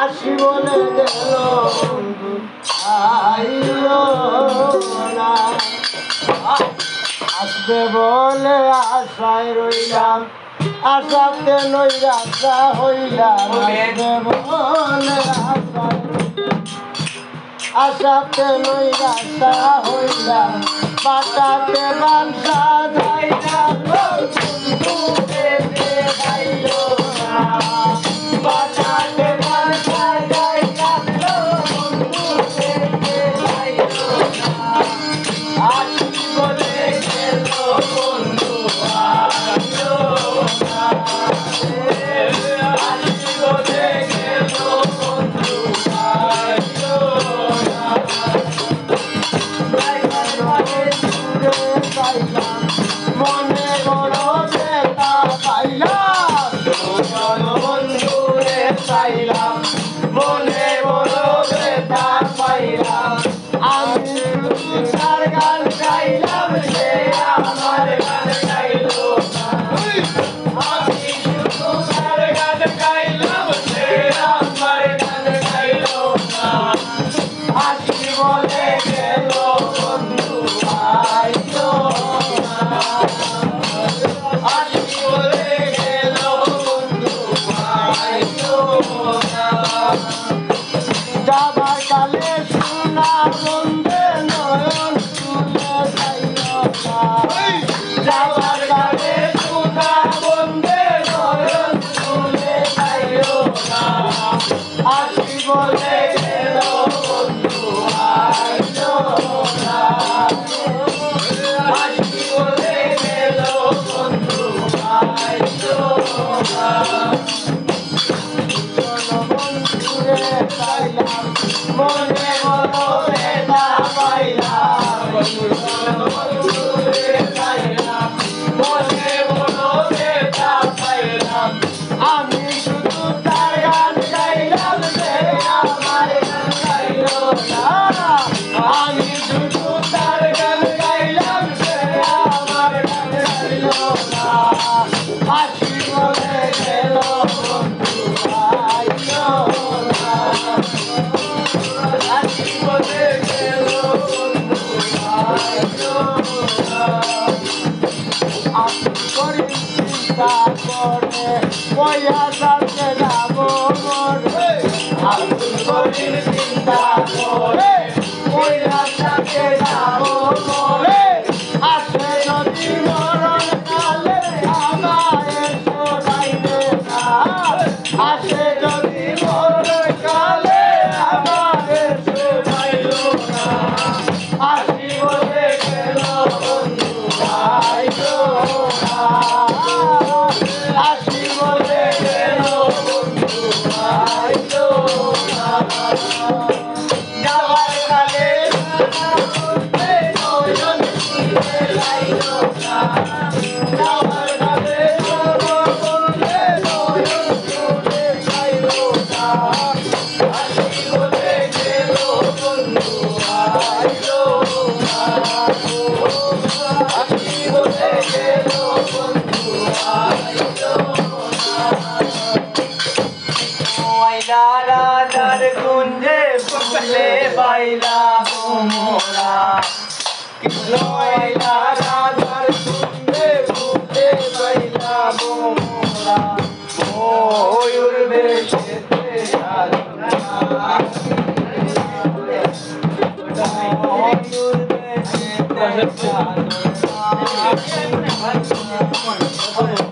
আসি বলে গেল বন্ধু আইলো না। আসবে বলে আশায় রইলাম, আশাতে নৈরাশা হইলাম। আসবে বলে আশাতে নৈরাশা হইলাম, বাটাতে বাঞ্ছা যাইলাম বন্ধু পেতে পাইলো না। বাটাতে বাঞ্ছা যাইলাম বন্ধু পেতে পাইলো না। আসি বলে গেল বন্ধু আইলো না। আসি বলে গেল বন্ধু আইলো না। মনে বড় বেতা পাইলাম, বন্ধুরে পাইলাম, মনে বড় বেতা পাইলাম। আমি শুধু তার গান গাইলাম, সে আমার গান গাইলো না। আমি শুধু তার গান গাইলাম, সে আমার গান গাইলো না। আসি বলে গেল বন্ধু আইলো না। আসি বলে গেল বন্ধু আইলো না। যাবার কালে সোনা বন্ধে নয়ন তুলে যাইলো না। যাবার কালে সোনা বন্ধে নয়ন তুলে যাইলো না। আসি বলে গেল বন্ধু আইলো না। আসি বলে গেল বন্ধু আইলো না। বন্ধুরে পাইলাম, মনে বড় বেদনা পাইলাম। বন্ধুরে পাইলাম, মনে বড় বেদনা পাইলাম। আমি শুধু তার গান গাইলাম, সে আমার গান গাইলো না। আমি শুধু তার গান গাইলাম, সে আমার গান গাইলো না। আসি বলে গেল বন্ধু আইলো না। আসি বলে গেল বন্ধু আইলো না। আমি করি চিন্তা করে পয়া যাচ্ছে যাবো মরে। আমি করি চিন্তা করে পয়া যাচ্ছে যাবো মরে। আসে যদি মরণ কালে আমায় শোনাইবে না। আসে যদি মরণ কালে আমায় শোনাইলো না। আসি বলে গেল বন্ধু আইলো না। আসি বলে গেল বন্ধু আইলো না। যাবার কালে নয়ন তুলে যাইলো না। যাবার কালে নয়ন তুলে যাইলো না। আসি বলে গেল বন্ধু আইলো না। আসি বলে গেল বন্ধু আইলো না। ময়লা রাজার কুঞ্জে ফুলে বাইলা মোরা। ময়লা রাজার কুঞ্জে ফুলে বাইলা মোরা। ময়ূর বেশেতে সাধনা, ময়ূর বেশেতে সাধনা।